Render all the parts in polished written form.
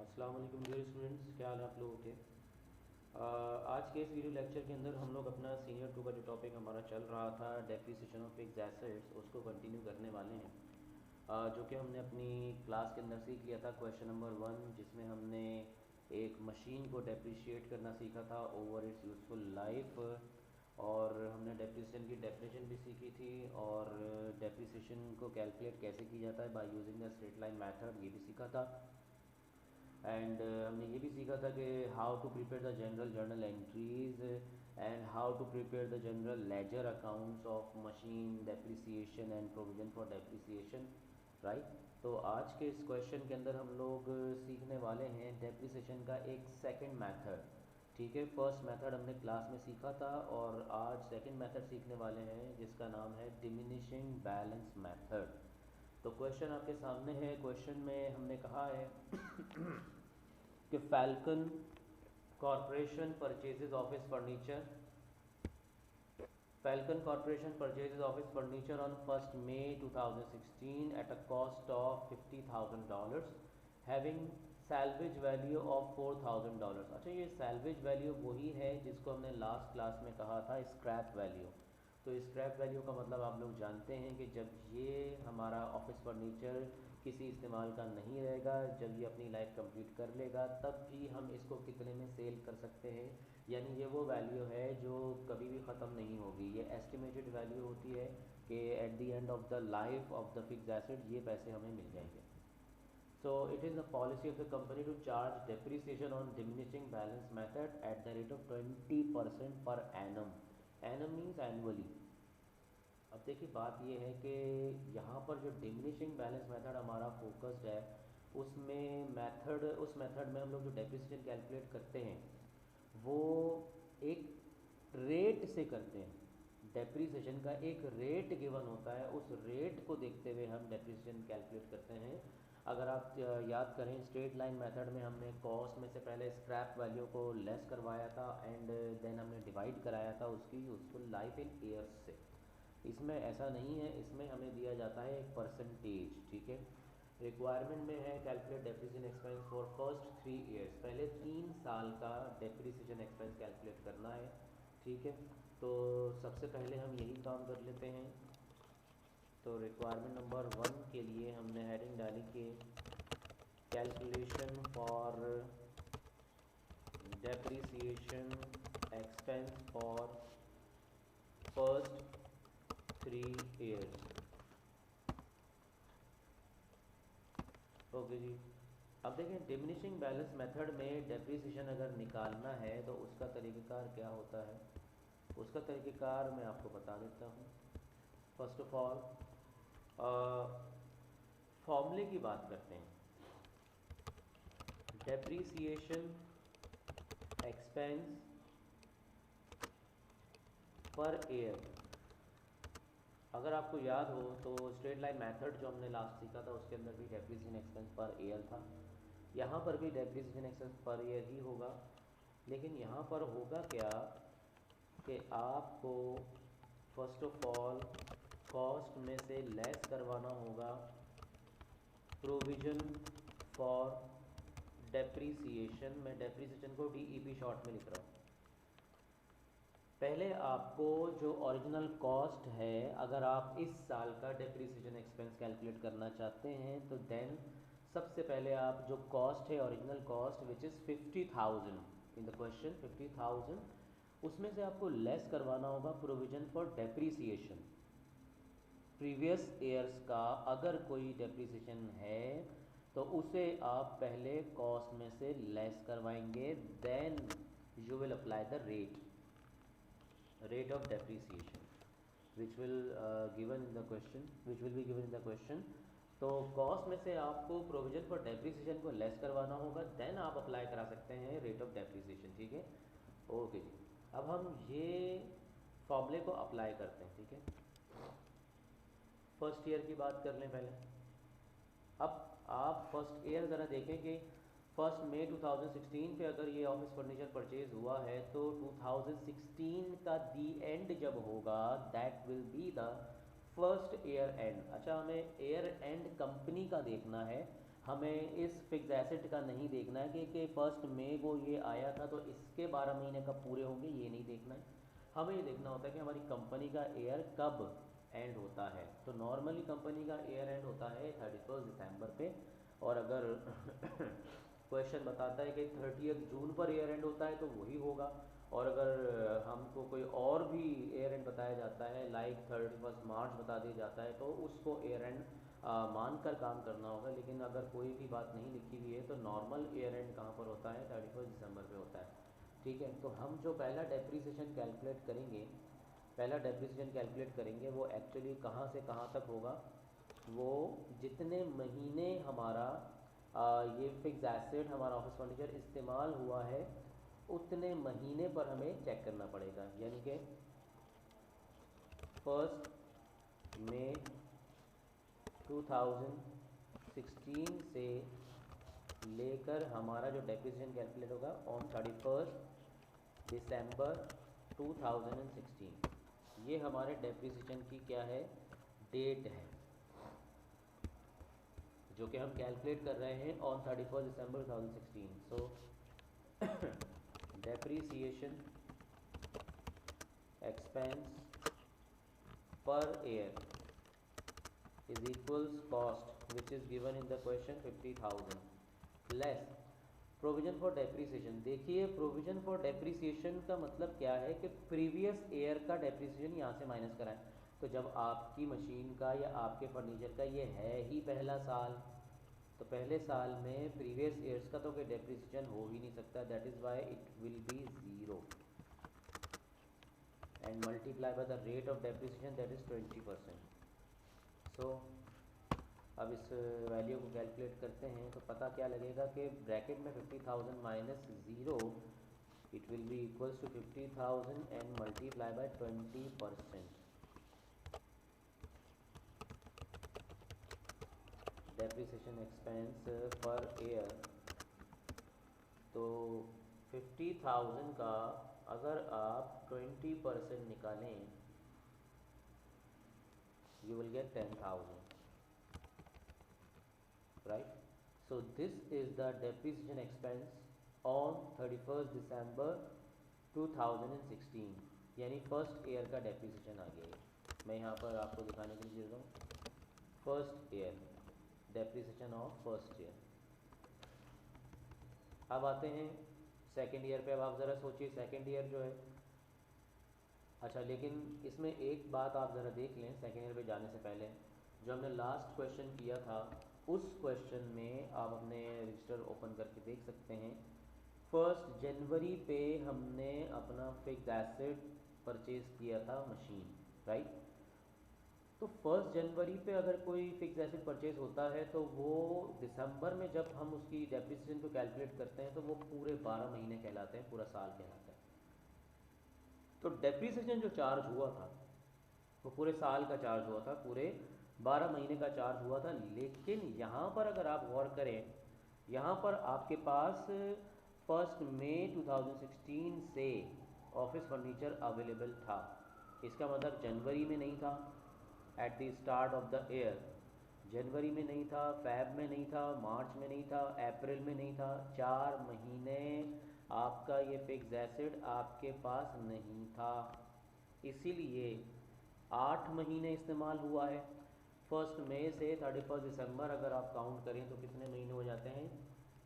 अस्सलाम वालेकुम dear students, क्या हाल है आप लोगों के। आज के इस वीडियो लेक्चर के अंदर हम लोग अपना सीनियर 2 का जो टॉपिक हमारा चल रहा था डेप्रिसिएशन ऑफ फिक्स्ड एसेट्स उसको कंटिन्यू करने वाले हैं। जो कि हमने अपनी क्लास के अंदर सीख लिया था क्वेश्चन नंबर 1, जिसमें हमने एक मशीन को डेप्रिशिएट करना सीखा था ओवर इट्स यूज़फुल लाइफ, और हमने डेप्रिसिएशन की डेफिनेशन भी सीखी थी, और डेप्रिसिएशन को कैलकुलेट कैसे किया जाता है by using the straight line method ये भी सीखा था। एंड हमने ये भी सीखा था कि how to prepare the general journal entries and how to prepare the general ledger accounts of machine depreciation and provision for depreciation, right. तो आज के इस क्वेश्चन के अंदर हम लोग सीखने वाले हैं डेप्रिसिएशन का एक सेकंड मेथड। ठीक है, फर्स्ट मेथड हमने क्लास में सीखा था और आज सेकंड मेथड सीखने वाले हैं जिसका नाम है डिमिनिशिंग बैलेंस मेथड। तो क्वेश्चन आपके सामने है। क्वेश्चन में हमने कहा है कि falcon corporation purchases office furniture, Falcon Corporation purchases office furniture on 1st May 2016 at a cost of $50,000 having salvage value of $4,000। अच्छा, ये salvage value वही है जिसको हमने लास्ट क्लास में कहा था स्क्रैप वैल्यू। तो स्क्रैप वैल्यू का मतलब आप लोग जानते हैं कि जब ये हमारा ऑफिस फर्नीचर किसी इस्तेमाल का नहीं रहेगा, जब ये अपनी लाइफ कंप्लीट कर लेगा, तब भी हम इसको कितने में सेल कर सकते हैं। यानी ये वो वैल्यू है जो कभी भी ख़त्म नहीं होगी। ये एस्टिमेटेड वैल्यू होती है कि at the end of the life of the fixed asset ये पैसे हमें मिल जाएंगे। So it is the policy of the company to charge depreciation on diminishing balance method at the rate of 20% per annum। Annum means annually। अब देखिए, बात ये है कि यहाँ पर जो डिमिनिशिंग बैलेंस मेथड हमारा फोकस्ड है उसमें मेथड उस मेथड में हम लोग जो डेप्रिसिएशन कैलकुलेट करते हैं वो एक रेट से करते हैं। डेप्रिसिएशन का एक रेट गिवन होता है, उस रेट को देखते हुए हम डेप्रिसिएशन कैलकुलेट करते हैं। अगर आप याद करें, स्ट्रेट लाइन मेथड में हमने कॉस्ट में से पहले स्क्रैप वैल्यू को लेस करवाया था एंड देन हमने डिवाइड कराया था उसकी यूज़फुल लाइफ इन ईयर्स से। इसमें ऐसा नहीं है, इसमें हमें दिया जाता है एक परसेंटेज। ठीक है, रिक्वायरमेंट में है calculate depreciation expense for first 3 years, पहले 3 साल का डेप्रिसिएशन एक्सपेंस कैलकुलेट करना है। ठीक है, तो सबसे पहले हम यही काम कर लेते हैं। तो रिक्वायरमेंट नंबर 1 के लिए हमने हेडिंग डाली कि calculation for depreciation expense for first 3 years. Okay जी। अब देखें, डिमिनिशिंग बैलेंस मेथड में डेप्रिसिएशन अगर निकालना है तो उसका तरीक़ाकार क्या होता है। उसका तरीक़ाकार मैं आपको बता देता हूँ। फर्स्ट ऑफ ऑल फॉर्मूले की बात करते हैं। डेप्रिसिएशन एक्सपेंस पर ईयर, अगर आपको याद हो तो स्ट्रेट लाइन मेथड जो हमने लास्ट सीखा था उसके अंदर भी डेप्रिसिएशन एक्सपेंस पर ईयर था। यहाँ पर भी डेप्रिसिएशन एक्सपेंस पर ईयर ही होगा, लेकिन यहाँ पर होगा क्या कि आपको फर्स्ट ऑफ ऑल कॉस्ट में से लेस करवाना होगा प्रोविज़न फॉर डेप्रिसिएशन। मैं डेप्रिसिएशन को DEP शॉर्ट में लिख रहा हूँ। पहले आपको जो ओरिजिनल कॉस्ट है, अगर आप इस साल का डेप्रिसिएशन एक्सपेंस कैलकुलेट करना चाहते हैं तो देन सबसे पहले आप जो कॉस्ट है original cost which is 50,000 in the question 50,000, उसमें से आपको लेस करवाना होगा provision for depreciation. Previous years का अगर कोई डेप्रिसिएशन है तो उसे आप पहले कॉस्ट में से लेस करवाएंगे, then you will apply the rate of depreciation which will given in the question which will be given in the question। तो कॉस्ट में से आपको प्रोविजन फॉर डेप्रिसिएशन को लेस करवाना होगा, देन आप अप्लाई करा सकते हैं रेट ऑफ डेप्रिसिएशन। ठीक है, ओके जी। अब हम ये फॉर्मूले को अप्लाई करते हैं। ठीक है, फर्स्ट ईयर की बात कर लें पहले। अब आप फर्स्ट ईयर ज़रा देखें कि 1 मई 2016 पे अगर ये ऑफिस फर्नीचर परचेज हुआ है तो 2016 का दी एंड जब होगा that will be the first year and. अच्छा, हमें ईयर एंड कंपनी का देखना है, हमें इस फिक्स एसेट का नहीं देखना है कि फर्स्ट मई को ये आया था तो इसके 12 महीने कब पूरे होंगे, ये नहीं देखना है। हमें ये देखना होता है कि हमारी कंपनी का ईयर कब एंड होता है। तो नॉर्मली कंपनी का ईयर एंड होता है 31 दिसंबर पे, और अगर क्वेश्चन बताता है कि 30 जून पर ईयर एंड होता है तो वही होगा। और अगर हमको कोई और भी ईयर एंड बताया जाता है, लाइक 31 मार्च बता दिया जाता है, तो उसको ईयर एंड मान कर काम करना होगा। लेकिन अगर कोई भी बात नहीं लिखी हुई है तो नॉर्मल ईयर एंड कहाँ पर होता है, 31 दिसंबर पे होता है। ठीक है, तो हम जो पहला डेप्रीसिएशन कैलकुलेट करेंगे, वो एक्चुअली कहाँ से कहाँ तक होगा, वो जितने महीने हमारा ये फिक्स एसेट हमारा ऑफिस फर्नीचर इस्तेमाल हुआ है उतने महीने पर हमें चेक करना पड़ेगा। यानी कि 1 मई 2016 से लेकर हमारा जो डेप्रिसिएशन कैलकुलेट होगा ऑन 31 दिसंबर 2016, ये हमारे डेप्रिसिएशन की क्या है, डेट है, जो कि हम कैलकुलेट कर रहे हैं on 31 December 2016। So depreciation expense per year is equals cost which is given in the question 50,000 less provision for depreciation. देखिए प्रोविजन फॉर डेप्रीसिएशन का मतलब क्या है कि प्रीवियस ईयर का डेप्रीसिएशन यहाँ से माइनस कराएं। तो जब आपकी मशीन का या आपके फर्नीचर का ये है ही पहला साल, तो पहले साल में प्रीवियस ईयर्स का तो कोई डेप्रीसिएशन हो ही नहीं सकता, that is why it will B 0 and multiply by the rate of depreciation that is 20%। सो अब इस वैल्यू को कैलकुलेट करते हैं तो पता क्या लगेगा कि ब्रैकेट में 50,000 minus 0 it will be equals to 50,000 and multiply by 20%। Depreciation expense per year, तो 50,000 का अगर आप 20% निकालें you will get 10,000, right? So this is the depreciation expense on 31st December 2016, यानी फर्स्ट ईयर का डेप्रिसिएशन आ गया है। मैं यहाँ पर आपको दिखाने के लिए दे रहा हूँ first year depreciation of first year. अब आते हैं सेकेंड ईयर पे। अब आप ज़रा सोचिए सेकेंड ईयर जो है, अच्छा लेकिन इसमें एक बात आप ज़रा देख लें सेकेंड ईयर पे जाने से पहले, जो हमने लास्ट क्वेश्चन किया था उस क्वेश्चन में आप अपने रजिस्टर ओपन करके देख सकते हैं। 1 जनवरी पे हमने अपना फिक्स एसेट परचेज़ किया था मशीन, राइट? तो 1 जनवरी पे अगर कोई फिक्स एसेट परचेज़ होता है तो वो दिसंबर में जब हम उसकी डेप्रिसिएशन को कैलकुलेट करते हैं तो वो पूरे 12 महीने कहलाते हैं, पूरा साल कहलाता है। तो डेप्रिसिएशन जो चार्ज हुआ था वो पूरे साल का चार्ज हुआ था, पूरे 12 महीने का चार्ज हुआ था। लेकिन यहाँ पर अगर आप गौर करें, यहाँ पर आपके पास 1 मई 2016 से ऑफिस फर्नीचर अवेलेबल था। इसका मतलब जनवरी में नहीं था, at the start of the year जनवरी में नहीं था, फैब में नहीं था, मार्च में नहीं था, अप्रैल में नहीं था। 4 महीने आपका ये फिक्स एसेट आपके पास नहीं था, इसीलिए 8 महीने इस्तेमाल हुआ है। 1 मई से 31 दिसंबर अगर आप काउंट करें तो कितने महीने हो जाते हैं,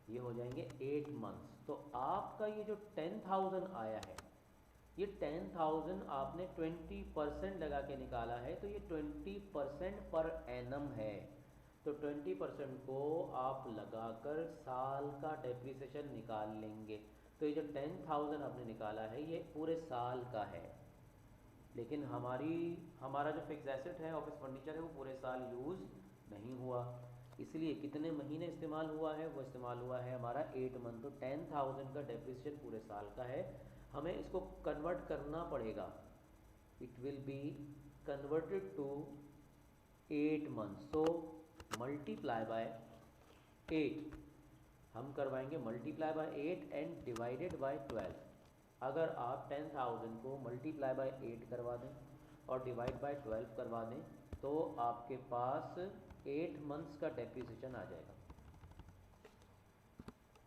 ये हो जाएंगे 8 मंथ्स। तो आपका ये जो 10,000 आया है, ये 10,000 आपने 20% लगा के निकाला है, तो ये 20% पर एनम है। तो 20% को आप लगाकर साल का डेप्रिसिएशन निकाल लेंगे। तो ये जो 10,000 आपने निकाला है ये पूरे साल का है, लेकिन हमारा जो फिक्स एसेट है ऑफिस फर्नीचर है वो पूरे साल यूज़ नहीं हुआ, इसलिए कितने महीने इस्तेमाल हुआ है, वो इस्तेमाल हुआ है हमारा 8 मंथ। तो 10,000 का डेप्रिसिएशन पूरे साल का है, हमें इसको कन्वर्ट करना पड़ेगा। It will be converted to 8 month, so multiply by 8, हम करवाएंगे multiply by 8 and divided by 12। अगर आप 10,000 को मल्टीप्लाई बाय 8 करवा दें और डिवाइड बाय 12 करवा दें तो आपके पास 8 मंथ्स का डेप्रिसिएशन आ जाएगा।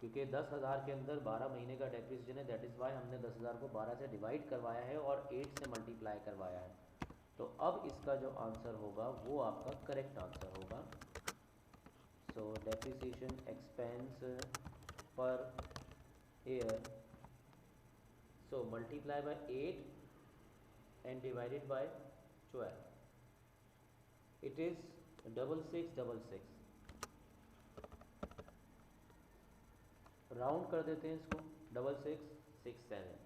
क्योंकि 10,000 के अंदर 12 महीने का डेप्रिसिएशन है, दैट इज़ वाई हमने 10,000 को 12 से डिवाइड करवाया है और 8 से मल्टीप्लाई करवाया है। तो अब इसका जो आंसर होगा वो आपका करेक्ट आंसर होगा। सो depreciation expense per year, so multiply by 8 and divided by 12, it is 6666। Round कर देते हैं इसको, 6667।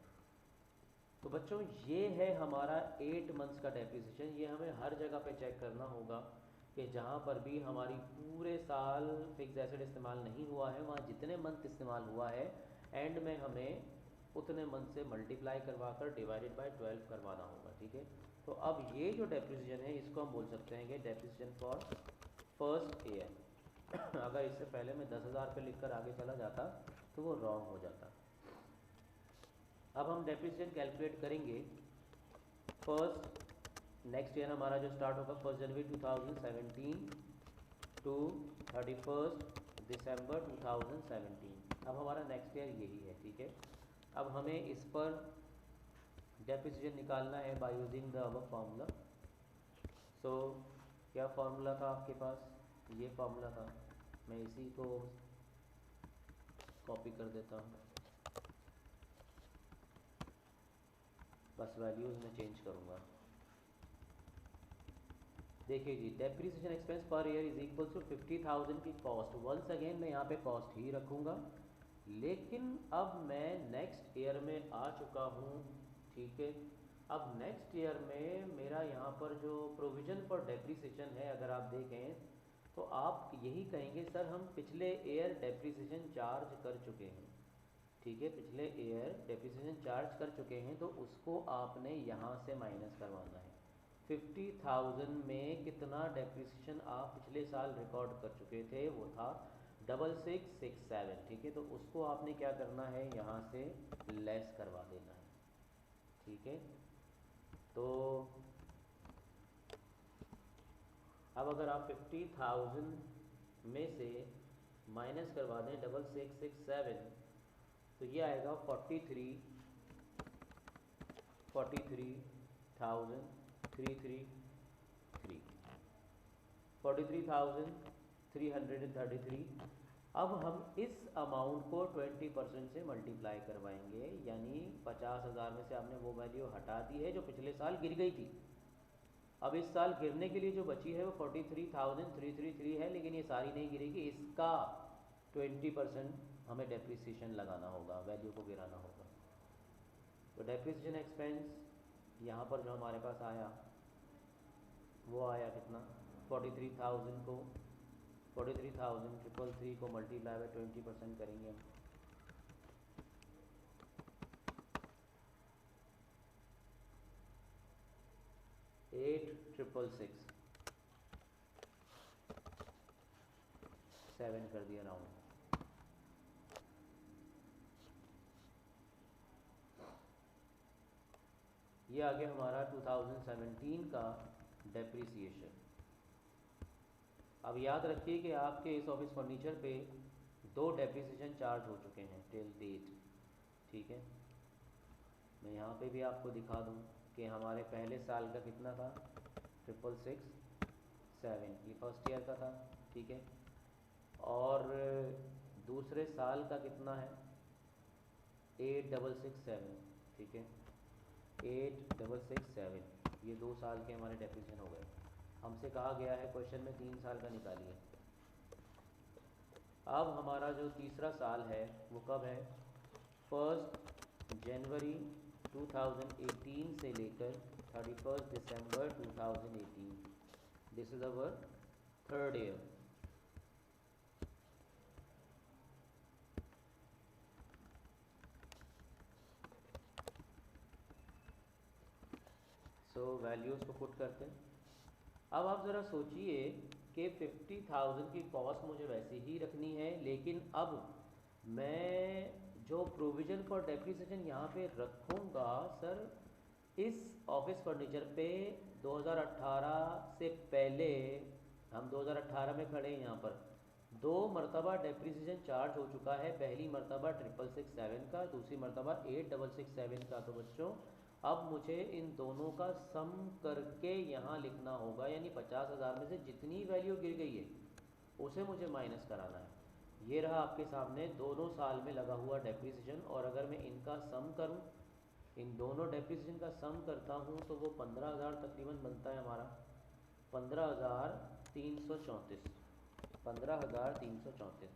तो बच्चों ये है हमारा 8 मंथ्स का डेप्रिसिएशन। ये हमें हर जगह पे चेक करना होगा कि जहाँ पर भी हमारी पूरे साल फिक्स एसेट इस्तेमाल नहीं हुआ है, वहाँ जितने मंथ इस्तेमाल हुआ है एंड में हमें उतने मंथ से मल्टीप्लाई करवा कर डिवाइडेड बाय 12 करवाना होगा। ठीक है, तो अब ये जो डेप्रिसिएशन है इसको हम बोल सकते हैं कि डेप्रिसिएशन फॉर फर्स्ट ईयर। अगर इससे पहले मैं 10,000 पे लिख कर आगे चला जाता तो वो रॉन्ग हो जाता। अब हम डेप्रिसिएशन कैलकुलेट करेंगे। फर्स्ट नेक्स्ट ईयर हमारा जो स्टार्ट होगा 1 जनवरी 2017 टू 31 दिसंबर 2017। अब हमारा नेक्स्ट ईयर यही है। ठीक है, अब हमें इस पर डेप्रिसिएशन निकालना है by using the above formula. So क्या फार्मूला था आपके पास? ये फार्मूला था। मैं इसी को कॉपी कर देता हूँ, बस वैल्यूज़ में चेंज करूँगा। देखिए जी, depreciation expense per year is equal to 50,000 की कॉस्ट। वंस अगेन मैं यहाँ पे कॉस्ट ही रखूँगा, लेकिन अब मैं नेक्स्ट ईयर में आ चुका हूँ। ठीक है, अब नेक्स्ट ईयर में मेरा यहाँ पर जो प्रोविज़न फॉर डेप्रिसिएशन है, अगर आप देखें तो आप यही कहेंगे सर हम पिछले ईयर डेप्रिसिएशन चार्ज कर चुके हैं। ठीक है, पिछले ईयर डेप्रिसिएशन चार्ज कर चुके हैं, तो उसको आपने यहाँ से माइनस करवाना है। 50,000 में कितना डेप्रिसिएशन आप पिछले साल रिकॉर्ड कर चुके थे, वो था 6667। ठीक है, तो उसको आपने क्या करना है, यहाँ से लेस करवा देना है। ठीक है, तो अब अगर आप 50,000 में से माइनस करवा दें 6667, तो ये आएगा 43,333। अब हम इस अमाउंट को 20% से मल्टीप्लाई करवाएंगे, यानी 50,000 में से आपने वो वैल्यू हटा दी है जो पिछले साल गिर गई थी। अब इस साल गिरने के लिए जो बची है वो 43,333 है, लेकिन ये सारी नहीं गिरेगी, इसका 20% हमें डेप्रिसिएशन लगाना होगा, वैल्यू को गिराना होगा। तो डेप्रिसिएशन एक्सपेंस यहाँ पर जो हमारे पास आया वो आया कितना, 43,000 को 43,333 को मल्टीप्लाई बाय 20% करेंगे हम। $8,667 कर दिया राउंड। ये आ गया हमारा 2017 का डेप्रिसिएशन। अब याद रखिए कि आपके इस ऑफिस फर्नीचर पे 2 डेप्रिसिएशन चार्ज हो चुके हैं टिल डेट। ठीक है, मैं यहाँ पे भी आपको दिखा दूँ कि हमारे पहले साल का कितना था, 6667, ये फर्स्ट ईयर का था। ठीक है, और दूसरे साल का कितना है, 8667। ठीक है, 8667, ये 2 साल के हमारे डेप्रिसिएशन हो गए। हमसे कहा गया है क्वेश्चन में 3 साल का निकालिए। अब हमारा जो तीसरा साल है वो कब है, 1 जनवरी 2018 से लेकर 31 दिसंबर 2018। This is our third year. So values को पुट करते हैं। अब आप ज़रा सोचिए कि 50,000 की कॉस्ट मुझे वैसे ही रखनी है, लेकिन अब मैं जो प्रोविज़न फॉर डेप्रिसिएशन यहाँ पे रखूँगा सर, इस ऑफिस फर्नीचर पे 2018 से पहले, हम 2018 में खड़े हैं यहाँ पर, दो मरतबा डेप्रिसिएशन चार्ज हो चुका है, पहली मरतबा 6667 का, दूसरी मरतबा 8667 का। तो बच्चों अब मुझे इन दोनों का सम करके यहाँ लिखना होगा, यानी 50,000 में से जितनी वैल्यू गिर गई है उसे मुझे माइनस कराना है। ये रहा आपके सामने दोनों साल में लगा हुआ डेप्रिसिएशन, और अगर मैं इनका सम करूँ, इन दोनों डेप्रिसिएशन का सम करता हूँ तो वो 15,000 तकरीबन बनता है हमारा, 15,334, 15,334।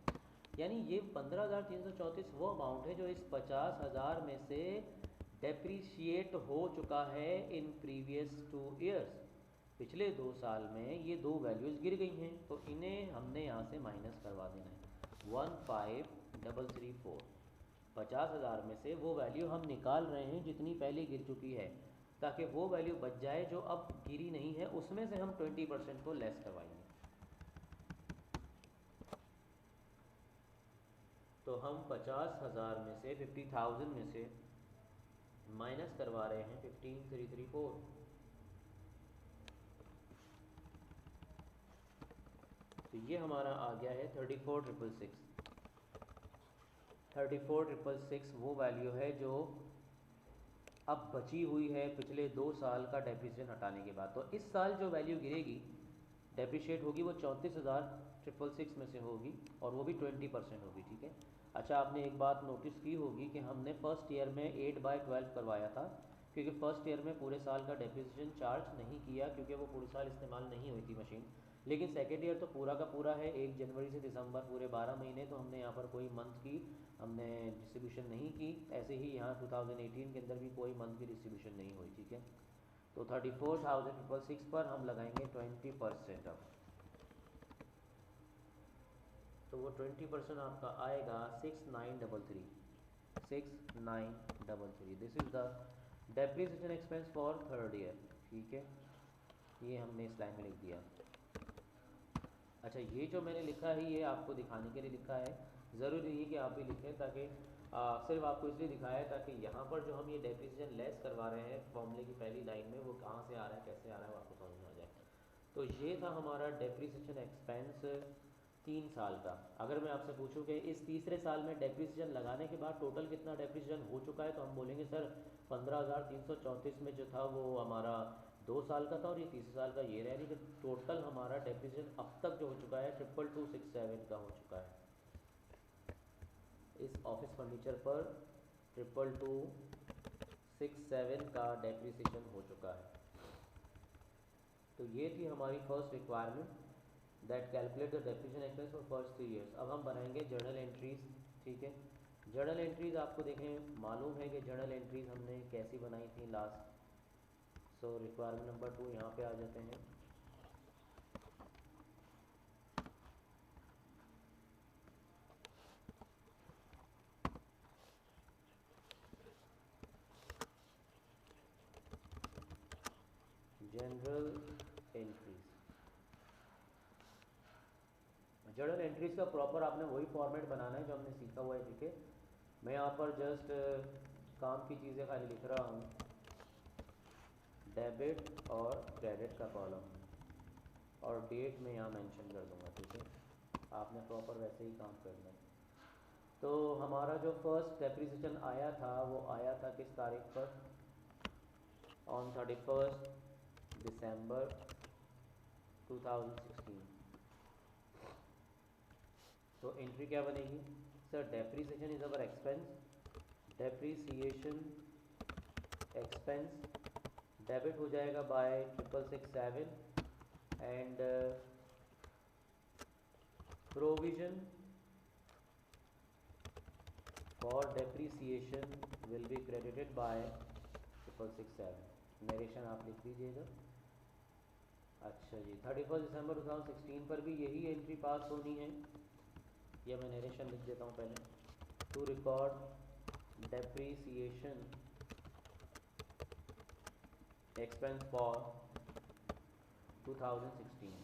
यानी ये 15,334 वो अमाउंट है जो इस 50,000 में से डेप्रीशिएट हो चुका है इन प्रीवियस 2 ईयर्स। पिछले 2 साल में ये दो वैल्यूज़ गिर गई हैं, तो इन्हें हमने यहाँ से माइनस करवा देना है। 15,334, 50,000 में से वो वैल्यू हम निकाल रहे हैं जितनी पहले गिर चुकी है, ताकि वो वैल्यू बच जाए जो अब गिरी नहीं है, उसमें से हम 20% को लेस करवाएंगे। तो हम 50,000 में से 50,000 में से माइनस करवा रहे हैं 15,334। तो ये हमारा आ गया है 34,666। 34,666 वो वैल्यू है जो अब बची हुई है पिछले 2 साल का डेप्रिसिएशन हटाने के बाद। तो इस साल जो वैल्यू गिरेगी, डेप्रिशिएट होगी, वो 34,666 में से होगी, और वो भी 20% होगी। ठीक है। अच्छा, आपने एक बात नोटिस की होगी कि हमने फर्स्ट ईयर में 8/12 करवाया था, क्योंकि फर्स्ट ईयर में पूरे साल का डेप्रिसिएशन चार्ज नहीं किया, क्योंकि वो पूरे साल इस्तेमाल नहीं हुई थी मशीन। लेकिन सेकेंड ईयर तो पूरा का पूरा है, 1 जनवरी से दिसंबर, पूरे 12 महीने, तो हमने यहाँ पर कोई मंथ की हमने डिस्ट्रीब्यूशन नहीं की। ऐसे ही यहाँ 2018 के अंदर भी कोई मंथ की डिस्ट्रीब्यूशन नहीं हुई। ठीक है। तो 34,666 पर हम लगाएंगे 20% अब। तो वो 20% आपका आएगा 6,933, 6,933। This is the depreciation expense for third year. ठीक है, ये हमने इस लाइन में लिख दिया। अच्छा, ये जो मैंने लिखा है ये आपको दिखाने के लिए लिखा है, ज़रूरी नहीं है कि आप भी लिखें, ताकि सिर्फ आपको इसलिए दिखाया है ताकि यहाँ पर जो हम ये डेप्रिसिएशन लेस करवा रहे हैं फॉर्मूले की पहली लाइन में, वो कहाँ से आ रहा है, कैसे आ रहा है, वो आपको समझ में आ जाए। तो ये था हमारा डेप्रिसिएशन एक्सपेंस 3 साल का। अगर मैं आपसे पूछूं कि इस तीसरे साल में डेप्रिसिएशन लगाने के बाद टोटल कितना डेप्रिसिएशन हो चुका है, तो हम बोलेंगे सर 15,334 में जो था वो हमारा 2 साल का था, और ये तीसरे साल का ये रहा, यानी कि टोटल हमारा डेप्रिसिएशन अब तक जो हो चुका है 22,267 का हो चुका है। इस ऑफिस फर्नीचर पर 22,267 का डेप्रिसिएशन हो चुका है। तो ये थी हमारी first requirement, that calculate the depreciation expense for first 3 years. अब हम बनाएंगे जर्नल एंट्रीज। ठीक है, जर्नल एंट्रीज आपको देखें मालूम है कि जर्नल एंट्रीज हमने कैसी बनाई थी लास्ट। सो रिक्वायरमेंट नंबर 2 यहाँ पे आ जाते हैं। जनरल एंट्रीज, जर्नल एंट्रीज का प्रॉपर आपने वही फॉर्मेट बनाना है जो हमने सीखा हुआ है। ठीक है, मैं यहाँ पर जस्ट काम की चीज़ें खाली लिख रहा हूँ, डेबिट और क्रेडिट का कॉलम, और डेट में यहाँ मेंशन कर दूँगा। ठीक है, आपने प्रॉपर वैसे ही काम करना है। तो हमारा जो फर्स्ट डेप्रिसिएशन आया था वो आया था किस तारीख पर, ऑन 31 दिसंबर 2016। तो एंट्री क्या बनेगी sir, depreciation is our expense, depreciation expense debit हो जाएगा by 6667, and provision for depreciation will be credited by 6667। Narration आप लिख दीजिएगा। अच्छा जी, 31 दिसंबर 2016 पर भी यही एंट्री पास होनी है, या मैं नरेशन लिख देता हूँ पहले, to record depreciation expense for 2016।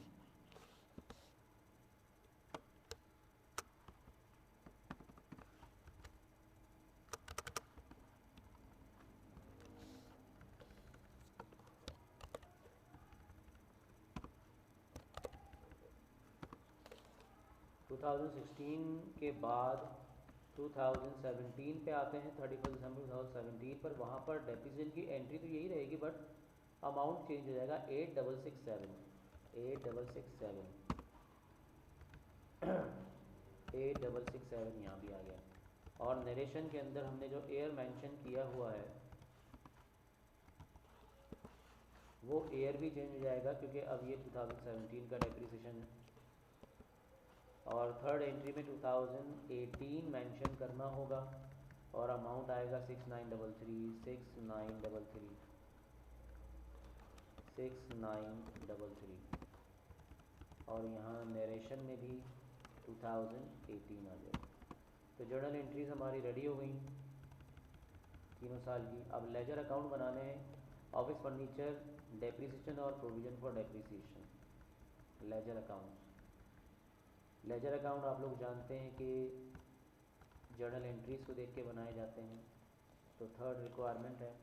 2016 के बाद 2017 पे आते हैं, 31 दिसंबर 2017 पर। वहाँ पर डेप्रिसिएशन की एंट्री तो यही रहेगी बट अमाउंट चेंज हो जाएगा। 8667 8667 यहाँ भी आ गया। और नरेशन के अंदर हमने जो एयर मेंशन किया हुआ है वो एयर भी चेंज हो जाएगा क्योंकि अब ये 2017 का डेप्रिसिएशन है। और थर्ड एंट्री में 2018 मेंशन करना होगा और अमाउंट आएगा 6933 और यहाँ नरेशन में भी 2018 आ जाएगा। तो जर्नल एंट्रीज हमारी रेडी हो गई तीनों साल की। अब लेजर अकाउंट बनाने हैं, ऑफिस फर्नीचर, डेप्रिसिएशन और provision for depreciation. Ledger account आप लोग जानते हैं कि जर्नल एंट्रीज को देख के बनाए जाते हैं। तो थर्ड रिक्वायरमेंट है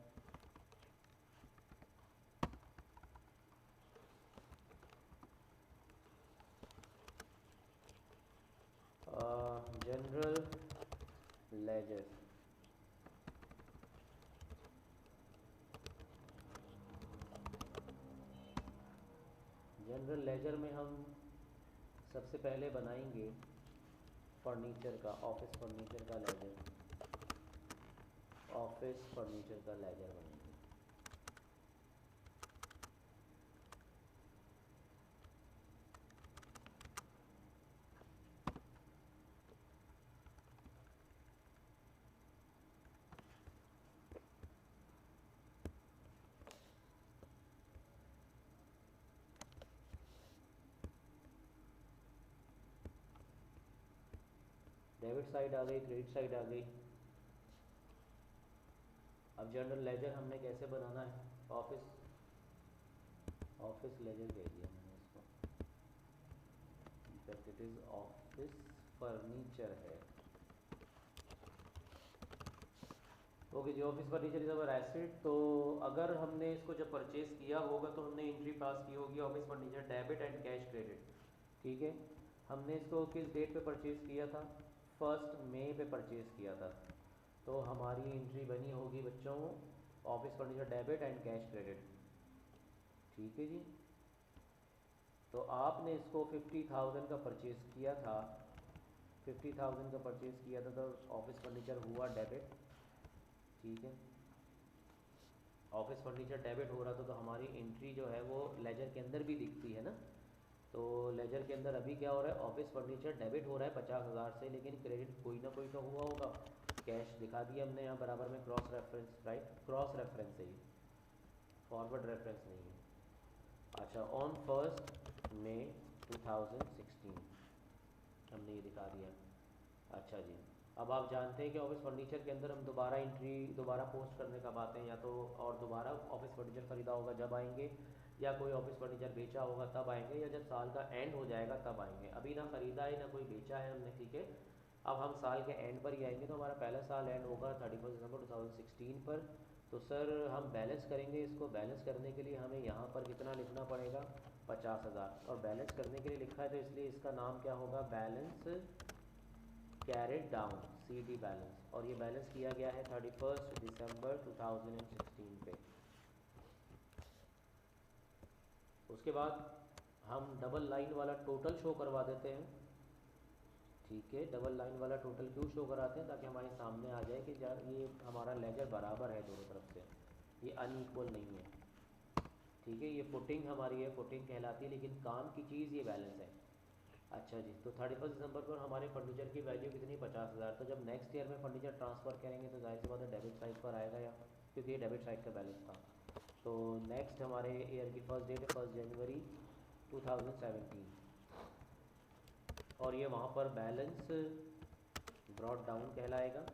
जनरल लेजर। जनरल लेजर में हम सबसे पहले बनाएंगे फर्नीचर का, ऑफिस फर्नीचर का लेजर बनाएंगे। डेबिट साइड आ गई, क्रेडिट साइड आ गई। अब जनरल लेजर हमने कैसे बनाना है, ऑफिस लेजर कह दिया मैंने इसको, in fact it is office furniture है। ओके जी, office furniture is our asset. तो अगर हमने इसको जब परचेज़ किया होगा तो हमने एंट्री पास की होगी office furniture debit and cash credit. ठीक है, हमने इसको किस डेट पे परचेज़ किया था, 1 मई पे परचेज़ किया था। तो हमारी एंट्री बनी होगी बच्चों office furniture debit and cash credit. ठीक है जी, तो आपने इसको 50,000 का परचेज़ किया था, 50,000 का परचेज़ किया था तो ऑफिस फर्नीचर हुआ डेबिट। ठीक है, ऑफिस फर्नीचर डेबिट हो रहा था तो हमारी एंट्री जो है वो लेजर के अंदर भी दिखती है ना। तो लेजर के अंदर अभी क्या हो रहा है, ऑफिस फर्नीचर डेबिट हो रहा है 50,000 से, लेकिन क्रेडिट कोई ना कोई तो हुआ होगा। कैश दिखा दिया हमने यहाँ बराबर में, cross reference, right, cross reference है ये, फॉरवर्ड रेफरेंस नहीं है। अच्छा, ऑन 1 मई 2016 हमने ये दिखा दिया। अच्छा जी, अब आप जानते हैं कि ऑफिस फर्नीचर के अंदर हम दोबारा एंट्री दोबारा पोस्ट करने का बात है, या तो और दोबारा ऑफिस फर्नीचर ख़रीदा होगा जब आएंगे, या कोई ऑफिस फर्नीचर बेचा होगा तब आएंगे, या जब साल का एंड हो जाएगा तब आएंगे। अभी ना ख़रीदा है ना कोई बेचा है हमने। ठीक है, अब हम साल के एंड पर ही आएंगे। तो हमारा पहला साल एंड होगा 31 दिसंबर 2016 पर। तो सर हम बैलेंस करेंगे इसको। बैलेंस करने के लिए हमें यहाँ पर कितना लिखना पड़ेगा, 50,000। और बैलेंस करने के लिए लिखा है तो इसलिए इसका नाम क्या होगा, balance carried down, CD balance. और ये बैलेंस किया गया है 31 दिसंबर 2016 पे। उसके बाद हम डबल लाइन वाला टोटल शो करवा देते हैं। ठीक है, डबल लाइन वाला टोटल क्यों शो कराते हैं, ताकि हमारे सामने आ जाए कि ये हमारा लेजर बराबर है दोनों तरफ से, ये अनइक्वल नहीं है। ठीक है, ये फुटिंग हमारी है, फुटिंग कहलाती है, लेकिन काम की चीज़ ये बैलेंस है। अच्छा जी, तो 31 दिसंबर पर हमारे फर्नीचर की वैल्यू कितनी, 50,000। तो जब नेक्स्ट ईयर में फर्नीचर ट्रांसफ़र करेंगे तो जाहिर सी बात है डेबिट साइड पर आएगा, या क्योंकि ये डेबिट साइड का बैलेंस था। तो नेक्स्ट हमारे ईयर की फर्स्ट डेट है 1 जनवरी 2017, और ये वहाँ पर बैलेंस ब्रॉट डाउन कहलाएगा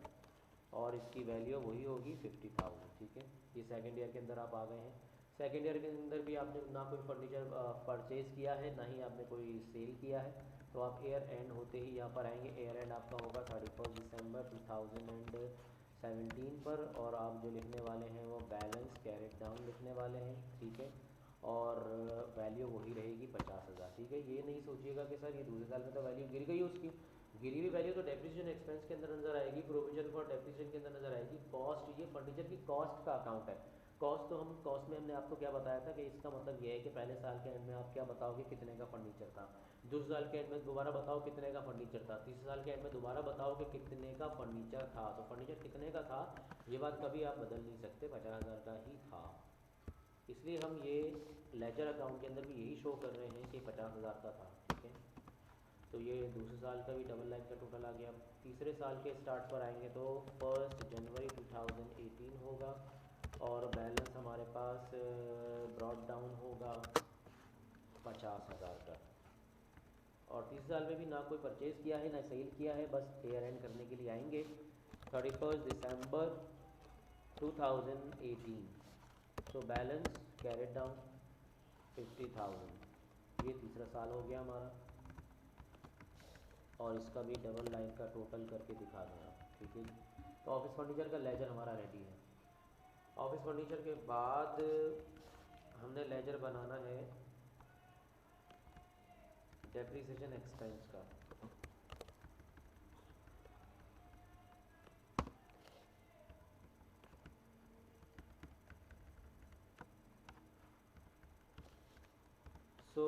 और इसकी वैल्यू वही होगी 50,000। ठीक है, ये सेकेंड ईयर के अंदर आप आ गए हैं। सेकेंड ईयर के अंदर भी आपने ना कोई फर्नीचर परचेज़ किया है, ना ही आपने कोई सेल किया है। तो आप ईयर एंड होते ही यहाँ पर आएंगे। ईयर एंड आपका होगा 31 दिसंबर 2017 पर, और आप जो लिखने वाले हैं वो बैलेंस कैरेट डाउन लिखने वाले हैं। ठीक है, और वैल्यू वही रहेगी 50,000। ठीक है, ये नहीं सोचिएगा कि सर ये दूसरे साल में तो वैल्यू गिर गई उसकी। गिरी हुई वैल्यू तो डेप्रिसिएशन एक्सपेंस के अंदर नजर आएगी, प्रोविजन फॉर डेप्रिसिएशन के अंदर नजर आएगी। कॉस्ट, ये फर्नीचर की कॉस्ट का अकाउंट है। कॉस्ट तो हम कॉस्ट में हमने आपको क्या बताया था कि इसका मतलब ये है कि पहले साल के एंड में आप क्या बताओगे कितने का फर्नीचर था, दूसरे साल के एंड में दोबारा बताओ कितने का फर्नीचर था, तीसरे साल के एंड में दोबारा बताओ कि कितने का फर्नीचर था। तो फर्नीचर कितने का था ये बात कभी आप बदल नहीं सकते, 50,000 का ही था। इसलिए हम ये लेजर अकाउंट के अंदर भी यही शो कर रहे हैं कि 50,000 का था। ठीक है, तो ये दूसरे साल का भी डबल लाइन का टोटल आ गया। तीसरे साल के स्टार्ट पर आएंगे तो 1 जनवरी 2018 होगा और बैलेंस हमारे पास ब्रॉड डाउन होगा 50,000 का। और तीसरे साल में भी ना कोई परचेज़ किया है ना सेल किया है, बस ईयर एंड करने के लिए आएंगे 31 दिसंबर 2018। तो बैलेंस कैरेट डाउन 50,000। ये तीसरा साल हो गया हमारा और इसका भी डबल लाइन का टोटल करके दिखा दें आप। ठीक है, तो ऑफिस फर्नीचर का लेजर हमारा रेडी है। ऑफिस फर्नीचर के बाद हमने लेजर बनाना है डेप्रिसिएशन एक्सपेंस का। सो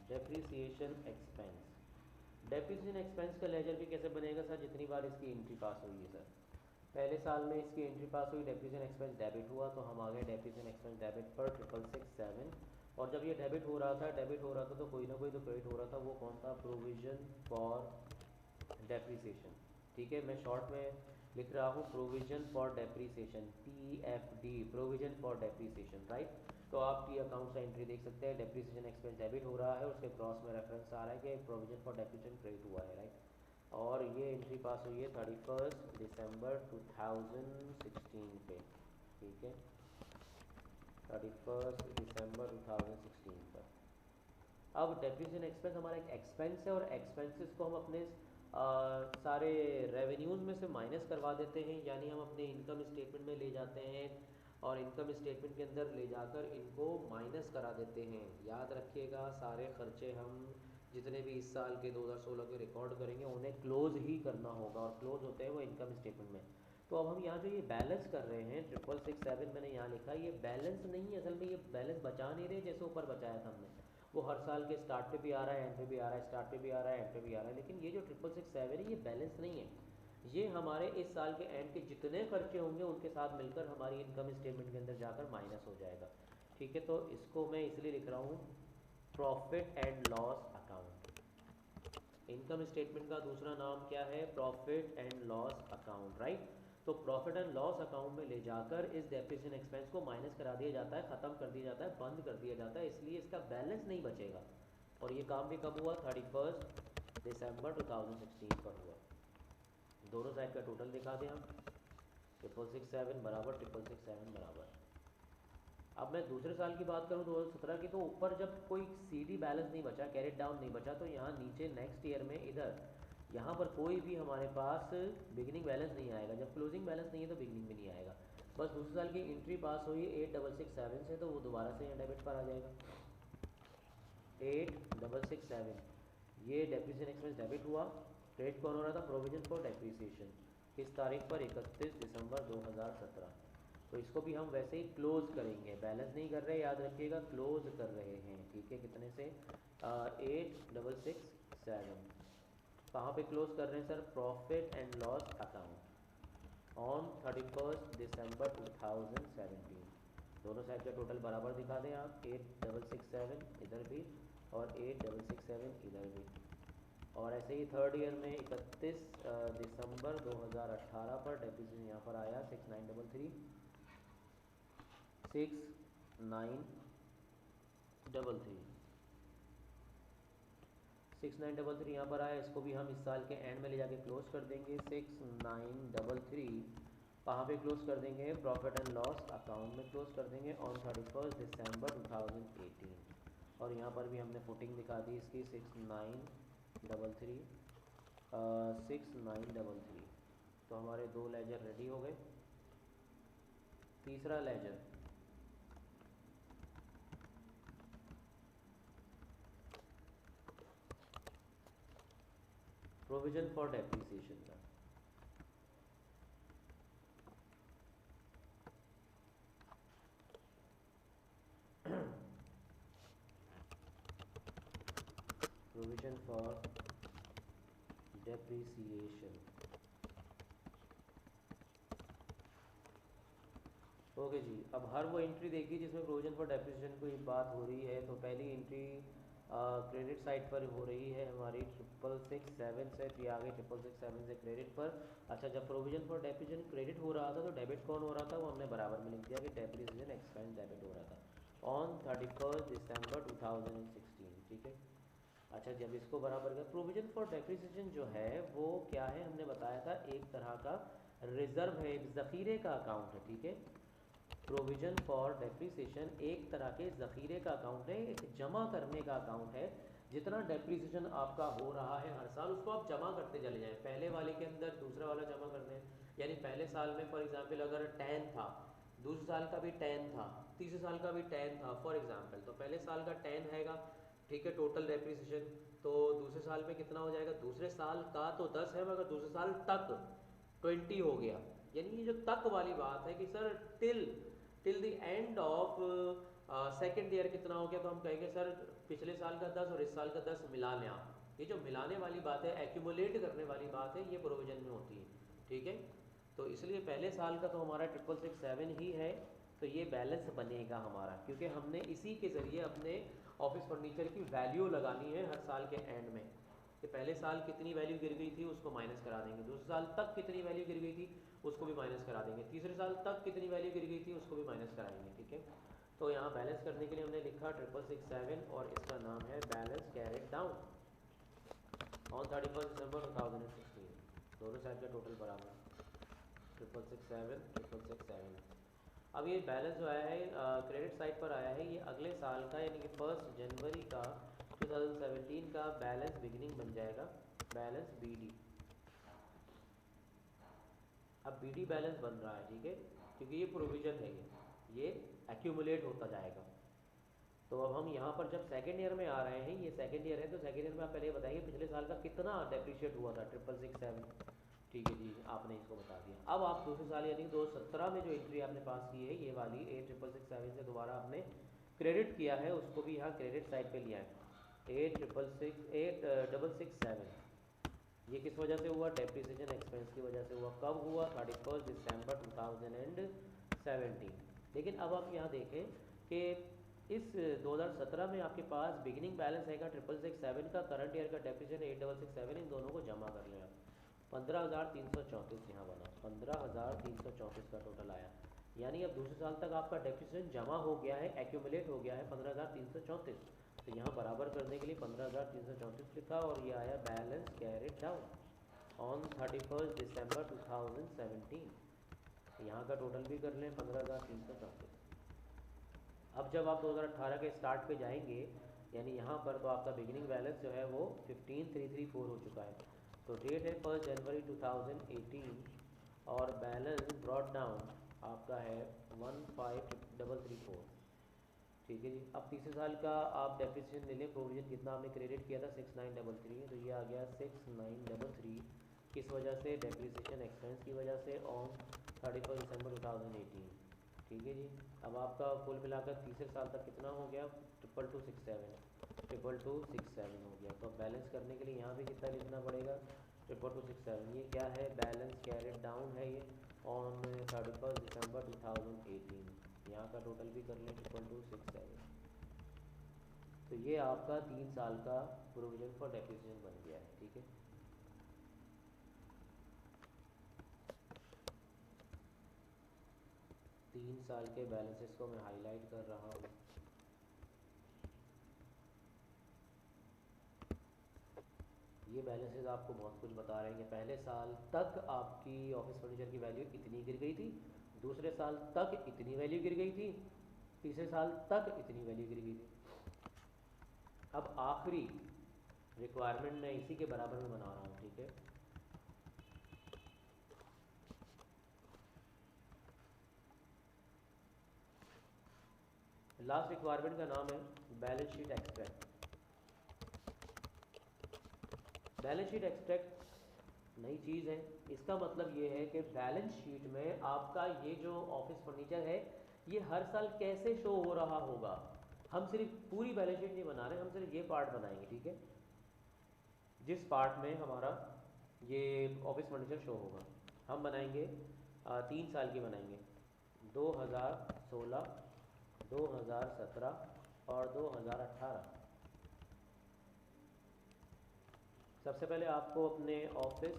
डेप्रिसिएशन एक्सपेंस, डेप्रिसिएशन एक्सपेंस का लेजर भी कैसे बनेगा सर, जितनी बार इसकी एंट्री पास हुई है सर। पहले साल में इसकी एंट्री पास हुई, डेप्रिसिएशन एक्सपेंस डेबिट हुआ तो हम आ गए डेप्रिसिएशन एक्सपेंस डेबिट पर 667। और जब ये डेबिट हो रहा था तो कोई ना कोई तो क्रेडिट हो रहा था, वो कौन था, प्रोविजन फॉर डेप्रिसिएशन। ठीक है, मैं शॉर्ट में लिख रहा हूँ provision for depreciation, PFD, provision for depreciation, right. तो आप टी अकाउंट से एंट्री देख सकते हैं, डेप्रिसिएशन एक्सपेंस डेबिट हो रहा है, उसके क्रॉस में रेफरेंस आ रहा है कि प्रोविजन फॉर डेप्रिसिएशन क्रेडिट हुआ है, राइट। और ये एंट्री पास हुई है 31 दिसंबर 2016 पे। ठीक है, 31 दिसंबर 2016 पर। अब डेप्रिसिएशन एक्सपेंस हमारा एक एक्सपेंस है और एक्सपेंसेस को हम अपने सारे रेवेन्यूज़ में से माइनस करवा देते हैं, यानी हम अपने इनकम स्टेटमेंट में ले जाते हैं और इनकम स्टेटमेंट के अंदर ले जाकर इनको माइनस करा देते हैं। याद रखिएगा, सारे खर्चे हम जितने भी इस साल के 2016 के रिकॉर्ड करेंगे उन्हें क्लोज ही करना होगा और क्लोज होते हैं वो इनकम स्टेटमेंट में। तो अब हम यहाँ जो ये बैलेंस कर रहे हैं 667 मैंने यहाँ लिखा, ये बैलेंस नहीं है असल में, ये बैलेंस बचा नहीं रहे जैसे ऊपर बचाया था हमने। वो हर साल के स्टार्ट पे भी आ रहा है, एंड पे भी आ रहा है, स्टार्ट पे भी आ रहा है, एंड पे भी आ रहा है, लेकिन ये जो 667 है ये बैलेंस नहीं है। ये हमारे इस साल के एंड के जितने खर्चे होंगे उनके साथ मिलकर हमारी इनकम स्टेटमेंट के अंदर जाकर माइनस हो जाएगा। ठीक है, तो इसको मैं इसलिए लिख रहा हूँ profit and loss account. Income statement का दूसरा नाम क्या है, profit and loss account, right. तो प्रॉफिट एंड लॉस अकाउंट में ले जाकर इस डेप्रिसिएशन एक्सपेंस को माइनस करा दिया जाता है, ख़त्म कर दिया जाता है, बंद कर दिया जाता है, इसलिए इसका बैलेंस नहीं बचेगा। और ये काम भी कब हुआ, 31 दिसंबर 2016 पर हुआ। दोनों साइड का टोटल दिखा दें हम, 667 बराबर 667 बराबर। अब मैं दूसरे साल की बात करूं 2017 की, तो ऊपर जब कोई सीडी बैलेंस नहीं बचा, कैरेट डाउन नहीं बचा, तो यहाँ नीचे नेक्स्ट ईयर में इधर यहाँ पर कोई भी हमारे पास बिगिनिंग बैलेंस नहीं आएगा। जब क्लोजिंग बैलेंस नहीं है तो बिगिनिंग भी नहीं आएगा। बस दूसरे साल की एंट्री पास हुई 8667 से, तो वो दोबारा से यहाँ डेबिट पर आ जाएगा 8667। ये डेप्रिसिएशन एक्सपेंस डेबिट हुआ, क्रेडिट कौन हो रहा था, प्रोविजन फॉर डेप्रिसिएशन, किस तारीख पर, 31 दिसंबर 2017। तो इसको भी हम वैसे ही क्लोज करेंगे, बैलेंस नहीं कर रहे, याद रखिएगा क्लोज कर रहे हैं। ठीक है, कितने से, 8667। कहाँ पे क्लोज कर रहे हैं sir, profit and loss account on 31 दिसंबर 2017। दोनों साइड का टोटल बराबर दिखा दें आप, 8667 इधर भी और 8667 इधर भी। और ऐसे ही थर्ड ईयर में 31 दिसंबर 2018 पर डेप्रिसिएशन यहाँ पर आया 6933 6933 यहाँ पर आया। इसको भी हम इस साल के एंड में ले जाके क्लोज कर देंगे 6933। कहाँ पे क्लोज कर देंगे, प्रॉफिट एंड लॉस अकाउंट में क्लोज कर देंगे ऑन 31 दिसंबर 2018। और यहाँ पर भी हमने फुटिंग दिखा दी इसकी 6933 6933। तो हमारे दो लेजर रेडी हो गए। तीसरा लेजर, प्रोविजन फॉर डेप्रिसिएशन का। Provision for depreciation. ओके जी, अब हर वो एंट्री देखिए जिसमें प्रोविजन फॉर डेप्रिसिएशन की बात हो रही है। तो पहली एंट्री क्रेडिट साइड पर हो रही है हमारी 667 से, फिर आगे 667 से क्रेडिट पर। अच्छा, जब प्रोविजन फॉर डेप्रिसिएशन क्रेडिट हो रहा था तो डेबिट कौन हो रहा था, वो हमने बराबर में लिख दिया कि डेप्रिसिएशन एक्सपेंस डेबिट हो रहा था ऑन 31 दिसंबर 2016। ठीक है। अच्छा, जब इसको बराबर कर, प्रोविजन फॉर डेप्रिसिएशन जो है वो क्या है, हमने बताया था एक तरह का रिजर्व है, एक ज़ख़ीरे का अकाउंट है। ठीक है, प्रोविजन फॉर डेप्रिसिएशन एक तरह के ज़ख़ीरे का अकाउंट है, एक जमा करने का अकाउंट है। जितना डेप्रिसिएशन आपका हो रहा है हर साल, उसको आप जमा करते चले जाएं, पहले वाले के अंदर दूसरा वाला जमा कर दें। यानी पहले साल में फॉर एग्जांपल अगर 10 था, दूसरे साल का भी 10 था, तीसरे साल का भी 10 था फॉर एग्जांपल, तो पहले साल का 10 हैगा। ठीक है, टोटल डेप्रिसिएशन। तो दूसरे साल में कितना हो जाएगा, दूसरे साल का तो 10 है मगर दूसरे साल तक 20 हो गया। यानी ये जो तक वाली बात है कि sir till the end of second year कितना हो गया, तो हम कहेंगे सर पिछले साल का 10 और इस साल का 10 मिला लें आप। ये जो मिलाने वाली बात है, एक्यूमुलेट करने वाली बात है, ये प्रोविजन में होती है। ठीक है, तो इसलिए पहले साल का तो हमारा 667 ही है, तो ये बैलेंस बनेगा हमारा, क्योंकि हमने इसी के ज़रिए अपने ऑफिस फर्नीचर की वैल्यू लगानी है हर साल के एंड में, कि पहले साल कितनी वैल्यू गिर गई थी उसको माइनस करा देंगे, दूसरे साल तक कितनी वैल्यू गिर गई थी उसको भी माइनस करा देंगे, तीसरे साल तक कितनी वैल्यू गिर गई थी उसको भी माइनस कराएंगे। ठीक है, तो यहाँ बैलेंस करने के लिए हमने लिखा 667 और इसका नाम है बैलेंस कैरेड डाउन ऑन 31 दिसंबर 2016। दोनों साइड का टोटल बराबर 667। अब ये बैलेंस जो आया है क्रेडिट साइड पर आया है, ये अगले साल का यानी कि 1 जनवरी का 2017 का बैलेंस बिगिनिंग बन जाएगा, बैलेंस बीडी। अब बीडी बैलेंस बन रहा है। ठीक है, क्योंकि ये प्रोविजन है, ये एक्यूमुलेट होता जाएगा। तो अब हम यहाँ पर जब सेकेंड ईयर में आ रहे हैं, ये सेकेंड ईयर है, तो सेकेंड ईयर में आप पहले बताइए पिछले साल का कितना डेप्रिशिएट हुआ था 667। ठीक है जी, आपने इसको बता दिया। अब आप दूसरे साल यानी 2017 में जो एंट्री आपने पास की है, ये वाली 8667 से दोबारा आपने क्रेडिट किया है, उसको भी यहाँ क्रेडिट साइड पे लिया है। 8667 ये किस वजह से हुआ, डेप्रिसिएशन एक्सपेंस की वजह से हुआ। कब हुआ, 31 दिसंबर 2017। लेकिन अब आप यहाँ देखें कि इस 2017 में आपके पास बिगिनिंग बैलेंस आएगा 667 का, करंट ईयर का डेप्रिसिएशन 8667, इन दोनों को जमा कर लें आप। 15,334 यहाँ बना, 15,334 का टोटल आया। यानी अब दूसरे साल तक आपका डेप्रिसिएशन जमा हो गया है, एक्यूमुलेट हो गया है 15,334। तो यहाँ बराबर करने के लिए 15,334 लिखा और ये आया बैलेंस कैरिड डाउन ऑन 31 दिसंबर 2017। यहाँ का टोटल भी कर लें 15,334। अब जब आप 2018 के स्टार्ट पे जाएंगे, यानी यहाँ पर तो आपका बिगिनिंग बैलेंस जो है वो 15,334 हो चुका है। तो डेट है 1 जनवरी 2018 और बैलेंस ब्रॉड डाउन आपका है 15,334। ठीक है जी, अब तीसरे साल का आप डेप्रिसिएशन ले लें, प्रोविजन कितना आपने क्रेडिट किया था 6,933, तो ये आ गया 6,933। किस वजह से, डेप्रिसिएशन एक्सपेंस की वजह से ऑन 31 दिसंबर 2018। ठीक है जी, अब आपका कुल मिलाकर तीसरे साल तक कितना हो गया, 2267 हो गया। तो बैलेंस करने के लिए यहाँ भी कितना लिखना पड़ेगा, 2267। ये क्या है, बैलेंस कैरिड डाउन है ये ऑन 31 दिसंबर 2018। यहाँ का टोटल भी कर लें 2267। तो ये आपका 3 साल का प्रोविजन फॉर डेप्रिसिएशन बन गया है। ठीक है, तीन साल के बैलेंसेस को मैं हाईलाइट कर रहा हूँ। ये बैलेंसेस आपको बहुत कुछ बता रहे हैं कि पहले साल तक आपकी ऑफिस फर्नीचर की वैल्यू इतनी गिर गई थी, दूसरे साल तक इतनी वैल्यू गिर गई थी, तीसरे साल तक इतनी वैल्यू गिर गई थी। अब आखिरी रिक्वायरमेंट मैं इसी के बराबर में बना रहा हूँ। ठीक है, लास्ट रिक्वायरमेंट का नाम है balance sheet extract. Balance sheet extract नई चीज़ है। इसका मतलब ये है कि बैलेंस शीट में आपका ये जो ऑफिस फर्नीचर है ये हर साल कैसे शो हो रहा होगा। हम सिर्फ पूरी बैलेंस शीट नहीं बना रहे, हम सिर्फ ये पार्ट बनाएंगे, ठीक है, जिस पार्ट में हमारा ये ऑफिस फर्नीचर शो होगा। हम बनाएंगे 3 साल की बनाएंगे, 2016, 2017 और 2018। सबसे पहले आपको अपने ऑफिस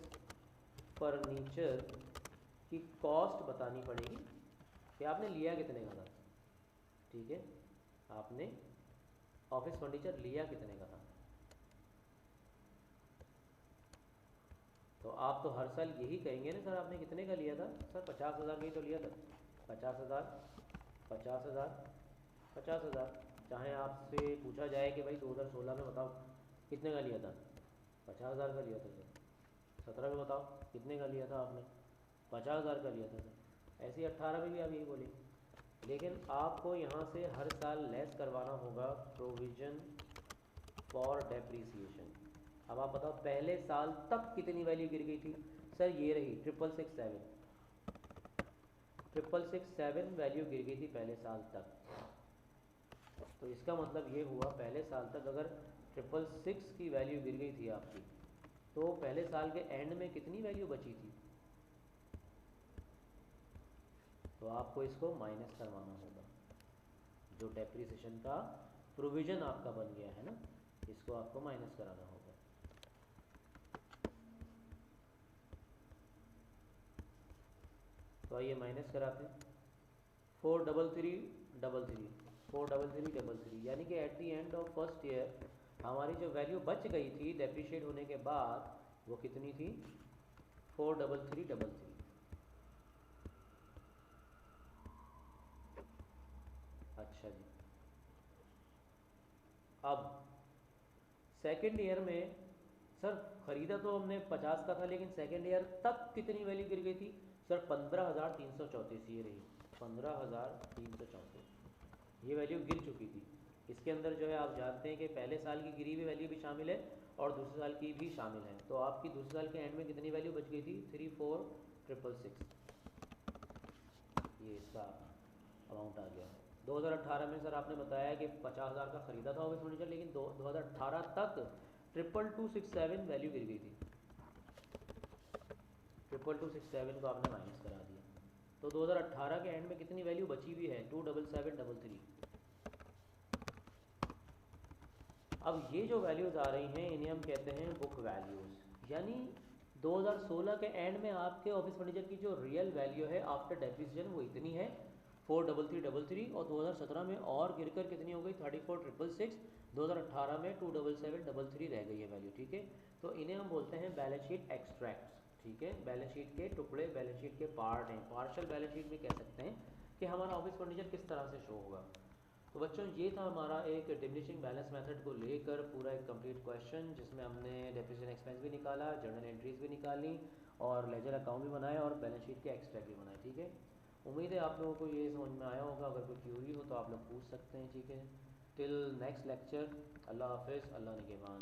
फर्नीचर की कॉस्ट बतानी पड़ेगी कि आपने लिया कितने का था, ठीक है, आपने ऑफिस फर्नीचर लिया कितने का था। तो आप तो हर साल यही कहेंगे ना सर आपने कितने का लिया था, सर 50,000 का ही तो लिया था। 50,000, 50,000, 50,000। चाहे आपसे पूछा जाए कि भाई 2016 में बताओ कितने का लिया था, 50,000 का लिया था सर। 17 में बताओ कितने का लिया था आपने, 50,000 का लिया था सर। ऐसे ही 18 में भी आप यही बोलेंगे। लेकिन आपको यहाँ से हर साल लेस करवाना होगा प्रोविज़न फॉर डेप्रीसिएशन। अब आप बताओ पहले साल तक कितनी वैल्यू गिर गई थी, सर ये रही 6,667 वैल्यू गिर गई थी पहले साल तक। तो इसका मतलब ये हुआ पहले साल तक अगर 666 की वैल्यू गिर गई थी आपकी, तो पहले साल के एंड में कितनी वैल्यू बची थी। तो आपको इसको माइनस करवाना होगा, जो डेप्रीसिएशन का प्रोविज़न आपका बन गया है ना, इसको आपको माइनस कराना होगा। तो आइए माइनस कराते हैं। 43333, 43333, यानी कि at the end of first year हमारी जो वैल्यू बच गई थी डेप्रीशिएट होने के बाद वो कितनी थी, 43333। अच्छा जी, अब सेकेंड ईयर में सर ख़रीदा तो हमने 50 का था, लेकिन सेकेंड ईयर तक कितनी वैल्यू गिर गई थी, सर 15,334 ये रही, 15,334 ये वैल्यू गिर चुकी थी। इसके अंदर जो है आप जानते हैं कि पहले साल की गिरी हुई वैल्यू भी शामिल है और दूसरे साल की भी शामिल है। तो आपकी दूसरे साल के एंड में कितनी वैल्यू बच गई थी, 34,666, ये इसका अमाउंट आ गया। 2018 में सर आपने बताया कि 50,000 का ख़रीदा था ऑफिस फर्नीचर, लेकिन 2018 तक 2267 वैल्यू गिर गई थी। 2267 को आपने माइनस करा दिया, तो 2018 के एंड में कितनी वैल्यू बची हुई है, 27733। अब ये जो वैल्यूज़ आ रही हैं इन्हें हम कहते हैं बुक वैल्यूज़, यानी 2016 के एंड में आपके ऑफिस फर्नीचर की जो रियल वैल्यू है आफ्टर डेप्रिसिएशन वो इतनी है 43333, और 2017 में और गिरकर कितनी हो गई 34,666, 2018 में 27733 रह गई है वैल्यू, ठीक है। तो इन्हें हम बोलते हैं बैलेंस शीट एक्सट्रैक्ट्स, ठीक है, बैलेंस शीट के टुकड़े, बैलेंस शीट के पार्ट हैं, पार्शल बैलेंस शीट भी कह सकते हैं कि हमारा ऑफिस फर्नीचर किस तरह से शो होगा। तो बच्चों ये था हमारा एक डिमिनिशिंग बैलेंस मेथड को लेकर पूरा एक कंप्लीट क्वेश्चन, जिसमें हमने डेप्रिसिएशन एक्सपेंस भी निकाला, जर्नल एंट्रीज भी निकाली और लेजर अकाउंट भी बनाया और बैलेंस शीट के एक्सट्रैक्ट भी बनाए, ठीक है। उम्मीद है आप लोगों को ये समझ में आया होगा। अगर कोई क्यूरी हो तो आप लोग पूछ सकते हैं, ठीक है। टिल नेक्स्ट लेक्चर, अल्लाह हाफिज़, अल्लाह निगहबान।